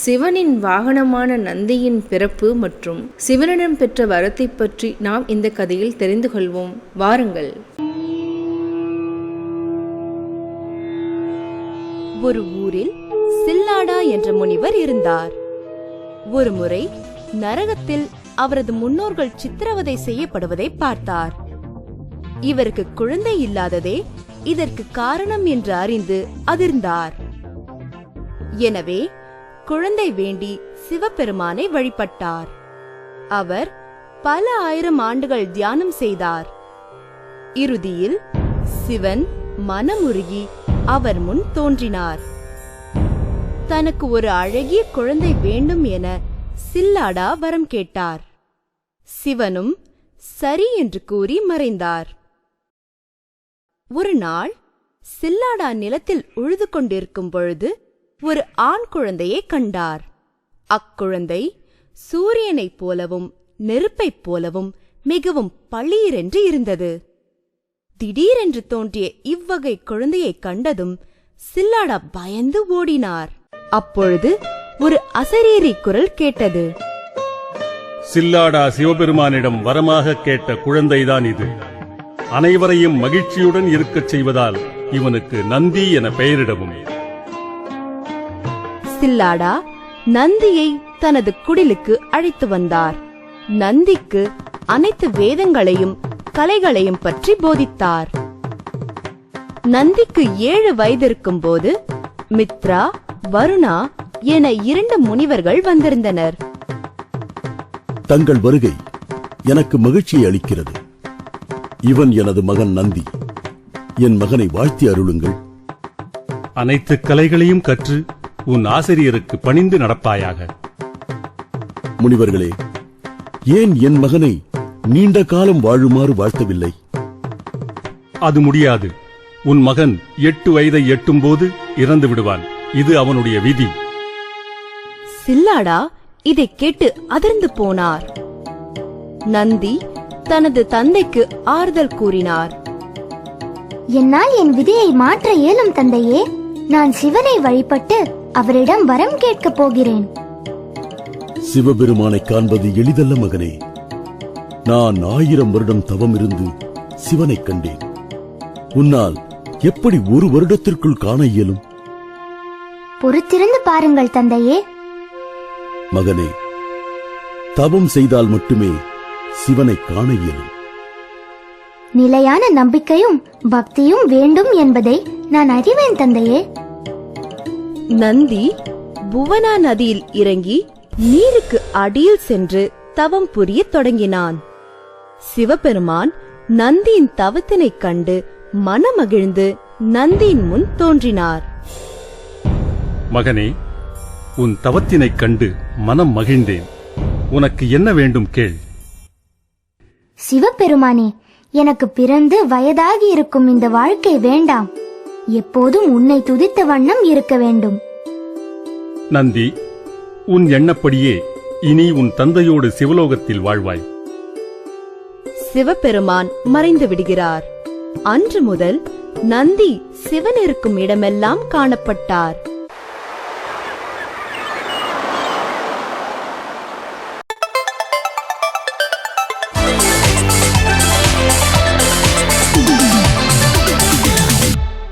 சிவனின் வாகனமான நந்தியின் பிறப்பு மற்றும் சிவனிடம் பெற்ற வரத்தை பற்றி நாம் இந்த கதையில் தெரிந்து கொள்வோம். வாருங்கள். ஒரு ஊரில் சில்லாடா என்ற முனிவர் இருந்தார். ஒருமுறை நரகத்தில் அவரது முன்னோர்கள் சித்திரவதை செய்யப்படுவதை பார்த்தார். இவருக்கு குழந்தை இல்லாததே இதற்கு காரணம் என்று அறிந்து அதிர்ந்தார். எனவே குழந்தை வேண்டி சிவபெருமானை வழிபட்டார். அவர் பல ஆயிரம் ஆண்டுகள் தியானம் செய்தார். இறுதியில் சிவன் மனமுருகி அவர் முன் தோன்றினார். தனக்கு ஒரு அழகிய குழந்தை வேண்டும் என சில்லாடா வரம் கேட்டார். சிவனும் சரி என்று கூறி மறைந்தார். ஒரு நாள் சில்லாடா நிலத்தில் உழுது கொண்டிருக்கும் பொழுது ஒரு ஆண் குழந்தையை கண்டார். அக்குழந்தை சூரியனைப் போலவும் நெருப்பைப் போலவும் மிகவும் பளீரென்று இருந்தது. திடீரென்று தோன்றிய இவ்வகை குழந்தையை கண்டதும் சில்லாடா பயந்து ஓடினார். அப்பொழுது ஒரு அசரீரி குரல் கேட்டது. சில்லாடா சிவபெருமானிடம் வரமாக கேட்ட குழந்தைதான் இது. அனைவரையும் மகிழ்ச்சியுடன் இருக்கச் செய்வதால் இவனுக்கு நந்தி என பெயரிடவும். சில்லாடா நந்தியை தனது குடிலுக்கு அழைத்து வந்தார். நந்திக்கு அனைத்து வேதங்களையும் கலைகளையும் பற்றி போதித்தார். நந்திக்கு 7 வயதிருக்கும் போது மித்ரா, வருணா என 2 முனிவர்கள் வந்திருந்தனர். தங்கள் வருகை எனக்கு மகிழ்ச்சியை அளிக்கிறது. இவன் எனது மகன் நந்தி. என் மகனை வாழ்த்தி அருளுங்கள். அனைத்து கலைகளையும் கற்று உன் ஆசிரியருக்கு பணிந்து நடப்பாயாக. முனிவர்களே, ஏன் என் மகனை நீண்ட காலம் வாழுமாறு வாழ்த்தவில்லை? அது முடியாது. உன் மகன் 8 வயதை எட்டும் போது இறந்து விடுவான். இது அவனுடைய விதி. சில்லாடா இதை கேட்டு அதிர்ந்து போனார். நந்தி தனது தந்தைக்கு ஆறுதல் கூறினார். என்னால் என் விதியை மாற்ற இயலும் தந்தையே. நான் சிவனை வழிபட்டு அவரிடம் வரம் கேட்கப் போகிறேன். சிவபெருமானை காண்பது எளிதல்ல மகனே. நான் 1000 வருடம் தவம் இருந்து சிவனை கண்டேன். உன்னால் எப்படி 1 வருடத்திற்குள் காண இயலும்? பொறுத்திருந்து பாருங்கள் தந்தையே. மகனே, தவம் செய்தால் மட்டுமே சிவனை காண இயலும். நிலையான நம்பிக்கையும் பக்தியும் வேண்டும் என்பதை நான் அறிவேன் தந்தையே. நந்தி புவனா நதியில் இறங்கி நீருக்கு அடியில் சென்று தவம் புரிய தொடங்கினான். சிவபெருமான் நந்தியின் தவத்தினைக் கண்டு மனமகிழ்ந்து நந்தியின் முன் தோன்றினார். மகனே, உன் தவத்தினைக் கண்டு மனம் மகிழ்ந்தேன். உனக்கு என்ன வேண்டும் கேள். சிவபெருமானே, எனக்கு பிறந்து வயதாகி இருக்கும் இந்த வாழ்க்கை வேண்டாம். எப்போதும் உன்னை துதித்த வண்ணம் இருக்க வேண்டும். நந்தி, உன் எண்ணப்படியே இனி உன் தந்தையோடு சிவலோகத்தில் வாழ்வாய். சிவபெருமான் மறைந்து விடுகிறார். அன்று முதல் நந்தி சிவன் இருக்கும் இடமெல்லாம் காணப்பட்டார்.